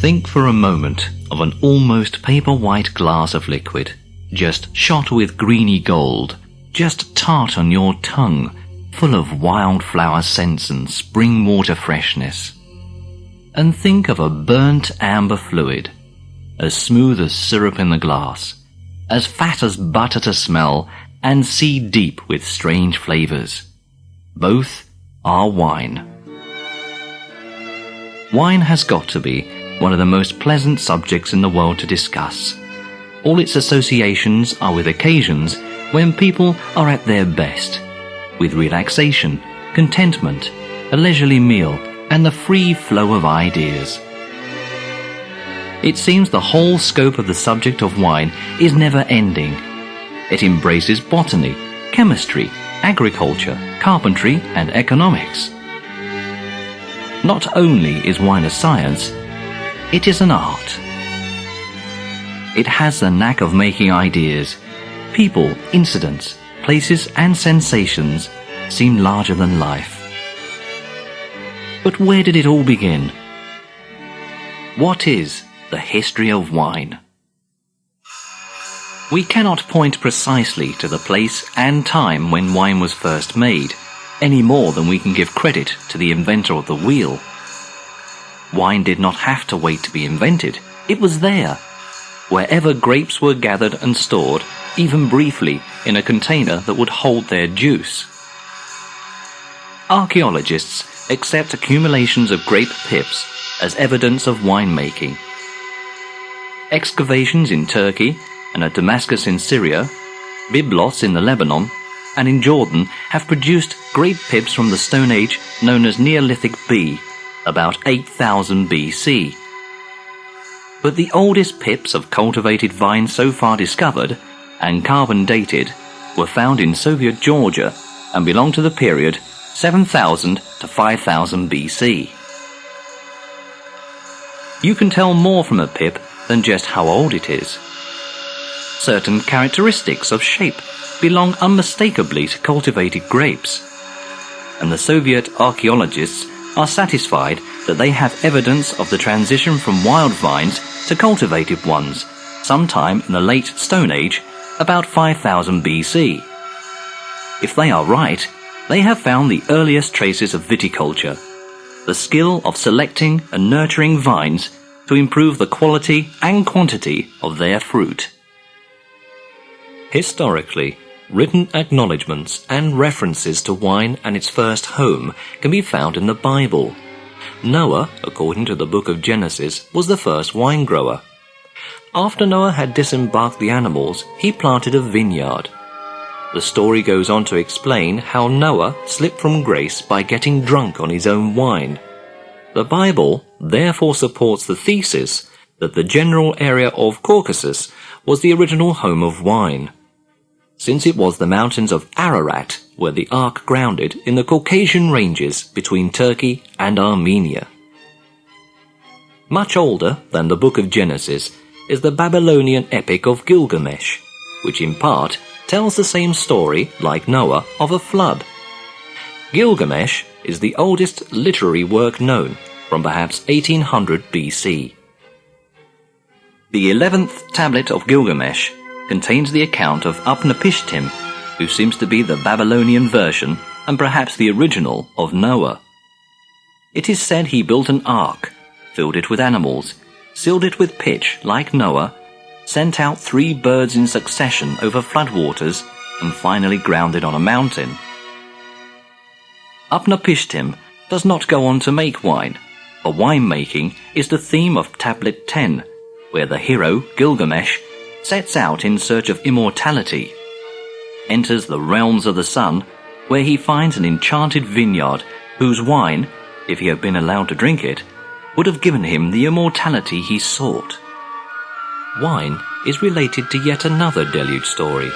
Think for a moment of an almost paper-white glass of liquid, just shot with greeny gold, just tart on your tongue, full of wildflower scents and spring water freshness. And think of a burnt amber fluid, as smooth as syrup in the glass, as fat as butter to smell, and sea deep with strange flavors. Both are wine. Wine has got to be one of the most pleasant subjects in the world to discuss. All its associations are with occasions when people are at their best, with relaxation, contentment, a leisurely meal, and the free flow of ideas. It seems the whole scope of the subject of wine is never ending. It embraces botany, chemistry, agriculture, carpentry, and economics. Not only is wine a science, it is an art. It has the knack of making ideas, people, incidents, places, and sensations seem larger than life. But where did it all begin? What is the history of wine? We cannot point precisely to the place and time when wine was first made, any more than we can give credit to the inventor of the wheel. Wine did not have to wait to be invented. It was there, wherever grapes were gathered and stored, even briefly, in a container that would hold their juice. Archaeologists accept accumulations of grape pips as evidence of winemaking. Excavations in Turkey and at Damascus in Syria, Byblos in the Lebanon, and in Jordan have produced grape pips from the Stone Age known as Neolithic B, about 8000 BC. But the oldest pips of cultivated vines so far discovered, and carbon dated, were found in Soviet Georgia and belong to the period 7000 to 5000 BC. You can tell more from a pip than just how old it is. Certain characteristics of shape belong unmistakably to cultivated grapes, and the Soviet archaeologists are satisfied that they have evidence of the transition from wild vines to cultivated ones sometime in the late Stone Age, about 5000 BC. If they are right, they have found the earliest traces of viticulture, the skill of selecting and nurturing vines to improve the quality and quantity of their fruit. Historically, written acknowledgements and references to wine and its first home can be found in the Bible. Noah, according to the book of Genesis, was the first wine grower. After Noah had disembarked the animals, he planted a vineyard. The story goes on to explain how Noah slipped from grace by getting drunk on his own wine. The Bible therefore supports the thesis that the general area of Caucasus was the original home of wine, since it was the mountains of Ararat where the ark grounded in the Caucasian ranges between Turkey and Armenia. Much older than the book of Genesis is the Babylonian epic of Gilgamesh, which in part tells the same story, like Noah, of a flood. Gilgamesh is the oldest literary work known, from perhaps 1800 BC. The 11th tablet of Gilgamesh contains the account of Utnapishtim, who seems to be the Babylonian version and perhaps the original of Noah. It is said he built an ark, filled it with animals, sealed it with pitch like Noah, sent out 3 birds in succession over floodwaters, and finally grounded on a mountain. Utnapishtim does not go on to make wine, for winemaking is the theme of Tablet 10, where the hero, Gilgamesh, sets out in search of immortality, enters the realms of the sun, where he finds an enchanted vineyard whose wine, if he had been allowed to drink it, would have given him the immortality he sought. Wine is related to yet another deluge story,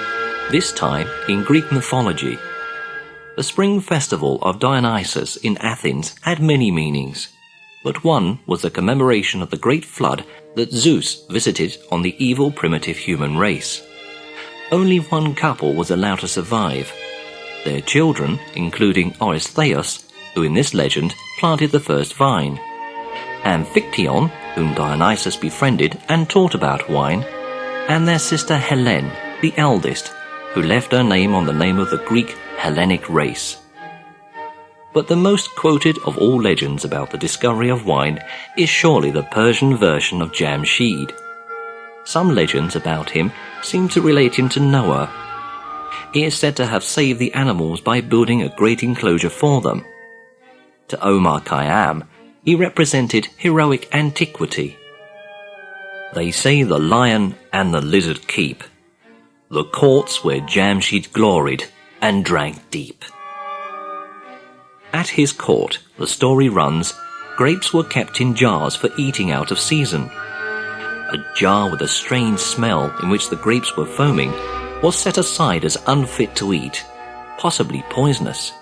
this time in Greek mythology. The spring festival of Dionysus in Athens had many meanings, but one was the commemoration of the great flood that Zeus visited on the evil primitive human race. Only one couple was allowed to survive. Their children, including Eurystheus, who in this legend planted the first vine, and Amphictyon, whom Dionysus befriended and taught about wine, and their sister Helen, the eldest, who left her name on the name of the Greek Hellenic race. But the most quoted of all legends about the discovery of wine is surely the Persian version of Jamshid. Some legends about him seem to relate him to Noah. He is said to have saved the animals by building a great enclosure for them. To Omar Khayyam, he represented heroic antiquity. They say the lion and the lizard keep the courts where Jamshid gloried and drank deep. At his court, the story runs, grapes were kept in jars for eating out of season. A jar with a strange smell in which the grapes were foaming was set aside as unfit to eat, possibly poisonous.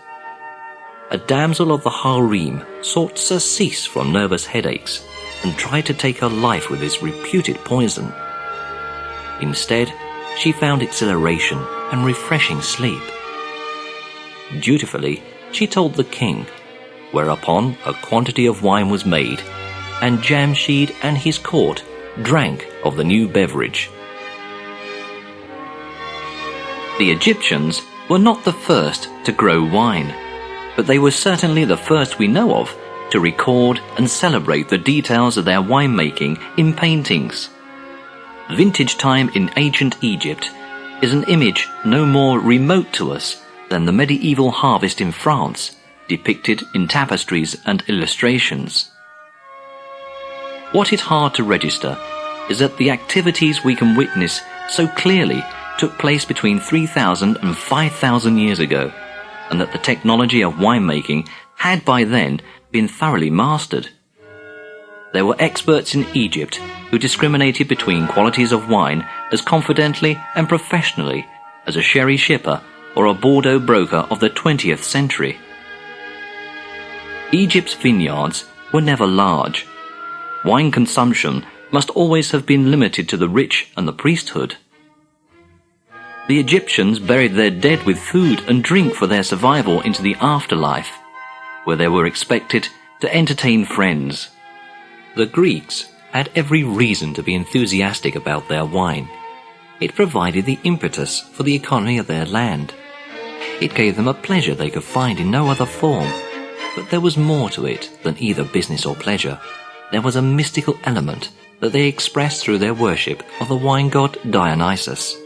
A damsel of the harem sought surcease from nervous headaches and tried to take her life with this reputed poison. Instead, she found exhilaration and refreshing sleep. Dutifully, she told the king, whereupon a quantity of wine was made, and Jamshid and his court drank of the new beverage. The Egyptians were not the first to grow wine, but they were certainly the first we know of to record and celebrate the details of their winemaking in paintings. Vintage time in ancient Egypt is an image no more remote to us than the medieval harvest in France, depicted in tapestries and illustrations. What is hard to register is that the activities we can witness so clearly took place between 3,000 and 5,000 years ago, and that the technology of winemaking had by then been thoroughly mastered. There were experts in Egypt who discriminated between qualities of wine as confidently and professionally as a sherry shipper or a Bordeaux broker of the 20th century. Egypt's vineyards were never large. Wine consumption must always have been limited to the rich and the priesthood. The Egyptians buried their dead with food and drink for their survival into the afterlife, where they were expected to entertain friends. The Greeks had every reason to be enthusiastic about their wine. It provided the impetus for the economy of their land. It gave them a pleasure they could find in no other form. But there was more to it than either business or pleasure. There was a mystical element that they expressed through their worship of the wine god Dionysus.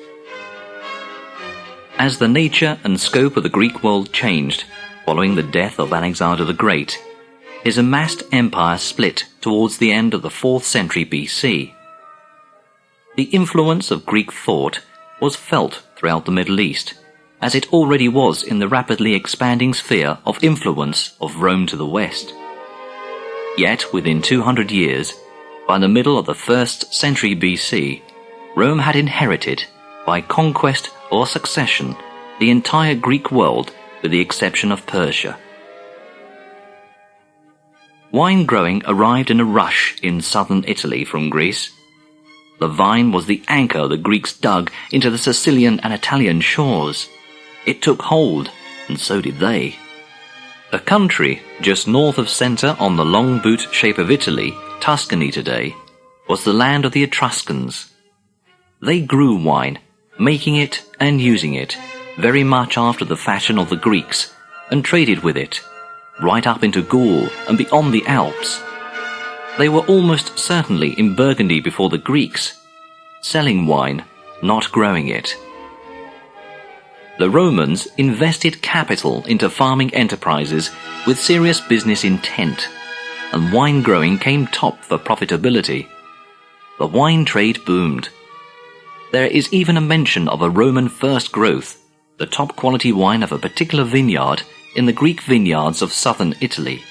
As the nature and scope of the Greek world changed following the death of Alexander the Great, his amassed empire split towards the end of the 4th century BC. The influence of Greek thought was felt throughout the Middle East, as it already was in the rapidly expanding sphere of influence of Rome to the west. Yet within 200 years, by the middle of the 1st century BC, Rome had inherited, by conquest or succession, the entire Greek world with the exception of Persia. Wine growing arrived in a rush in southern Italy from Greece. The vine was the anchor the Greeks dug into the Sicilian and Italian shores. It took hold, and so did they. A country just north of centre on the long boot shape of Italy, Tuscany today, was the land of the Etruscans. They grew wine, making it and using it, very much after the fashion of the Greeks, and traded with it, right up into Gaul and beyond the Alps. They were almost certainly in Burgundy before the Greeks, selling wine, not growing it. The Romans invested capital into farming enterprises with serious business intent, and wine growing came top for profitability. The wine trade boomed. There is even a mention of a Roman first growth, the top quality wine of a particular vineyard in the Greek vineyards of southern Italy.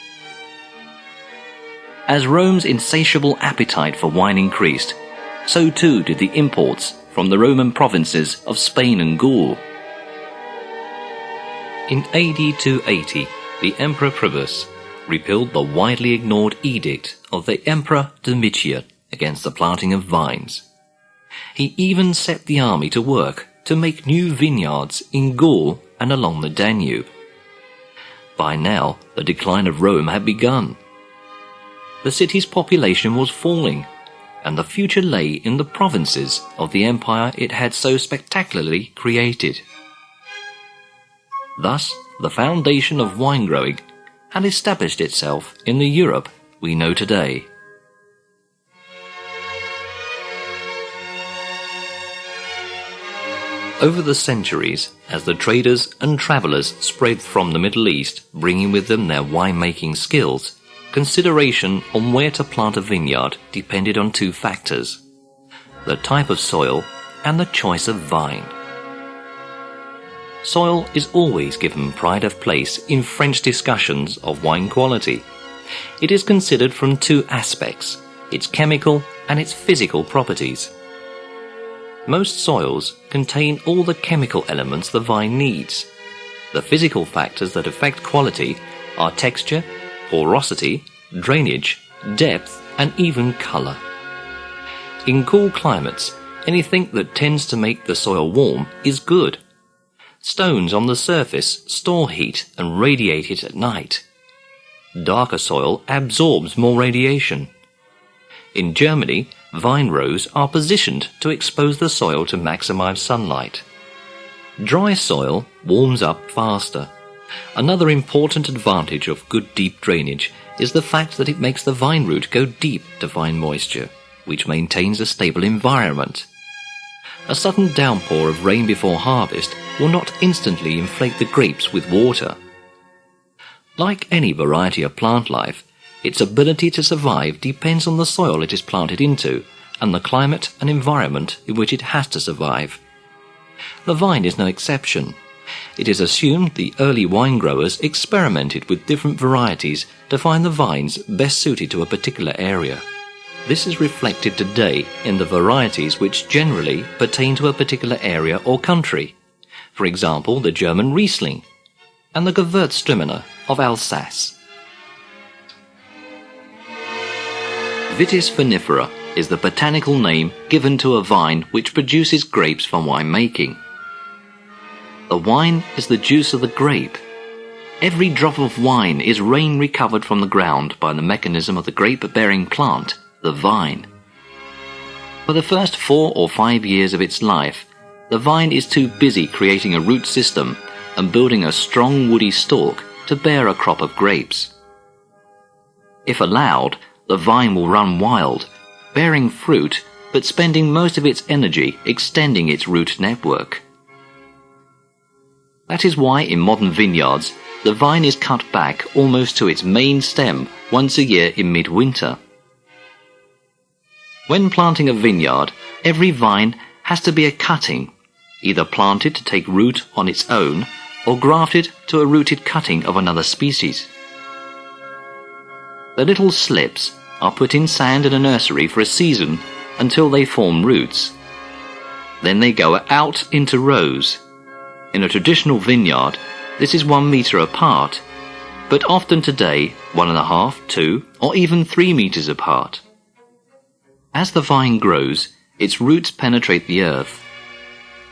As Rome's insatiable appetite for wine increased, so too did the imports from the Roman provinces of Spain and Gaul. In AD 280, the Emperor Probus repealed the widely ignored edict of the Emperor Domitian against the planting of vines. He even set the army to work to make new vineyards in Gaul and along the Danube. By now, the decline of Rome had begun. the city's population was falling, and the future lay in the provinces of the empire it had so spectacularly created. Thus, the foundation of wine growing had established itself in the Europe we know today. Over the centuries, as the traders and travellers spread from the Middle East, bringing with them their winemaking skills, consideration on where to plant a vineyard depended on two factors: the type of soil and the choice of vine. Soil is always given pride of place in French discussions of wine quality. It is considered from two aspects: its chemical and its physical properties. Most soils contain all the chemical elements the vine needs. The physical factors that affect quality are texture, porosity, drainage, depth, and even colour. In cool climates, anything that tends to make the soil warm is good. Stones on the surface store heat and radiate it at night. Darker soil absorbs more radiation. In Germany, vine rows are positioned to expose the soil to maximize sunlight. Dry soil warms up faster. Another important advantage of good deep drainage is the fact that it makes the vine root go deep to find moisture, which maintains a stable environment. A sudden downpour of rain before harvest will not instantly inflate the grapes with water. Like any variety of plant life, its ability to survive depends on the soil it is planted into and the climate and environment in which it has to survive. The vine is no exception. It is assumed the early wine growers experimented with different varieties to find the vines best suited to a particular area. This is reflected today in the varieties which generally pertain to a particular area or country. For example, the German Riesling and the Gewürztraminer of Alsace. Vitis vinifera is the botanical name given to a vine which produces grapes for winemaking. The wine is the juice of the grape. Every drop of wine is rain recovered from the ground by the mechanism of the grape-bearing plant, the vine. For the first 4 or 5 years of its life, the vine is too busy creating a root system and building a strong woody stalk to bear a crop of grapes. If allowed, the vine will run wild, bearing fruit but spending most of its energy extending its root network. That is why in modern vineyards, the vine is cut back almost to its main stem once a year in midwinter. When planting a vineyard, every vine has to be a cutting, either planted to take root on its own or grafted to a rooted cutting of another species. The little slips are put in sand in a nursery for a season until they form roots. Then they go out into rows. In a traditional vineyard, this is 1 meter apart, but often today 1.5, 2, or even 3 meters apart. As the vine grows, its roots penetrate the earth.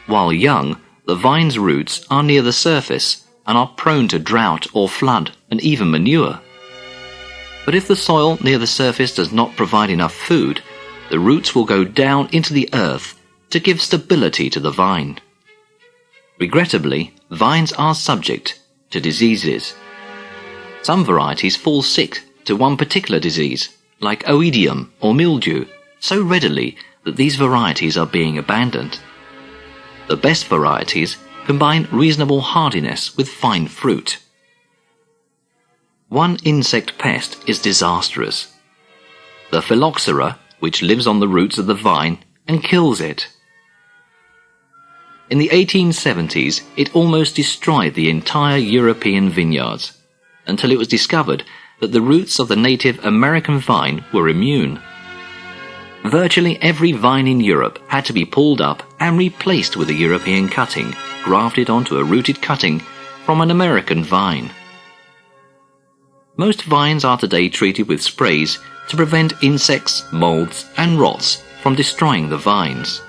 While young, the vine's roots are near the surface and are prone to drought or flood and even manure. But if the soil near the surface does not provide enough food, the roots will go down into the earth to give stability to the vine. Regrettably, vines are subject to diseases. Some varieties fall sick to one particular disease, like oidium or mildew, so readily that these varieties are being abandoned. The best varieties combine reasonable hardiness with fine fruit. One insect pest is disastrous: the phylloxera, which lives on the roots of the vine and kills it. In the 1870s, it almost destroyed the entire European vineyards, until it was discovered that the roots of the native American vine were immune. Virtually every vine in Europe had to be pulled up and replaced with a European cutting, grafted onto a rooted cutting from an American vine. Most vines are today treated with sprays to prevent insects, molds, and rots from destroying the vines.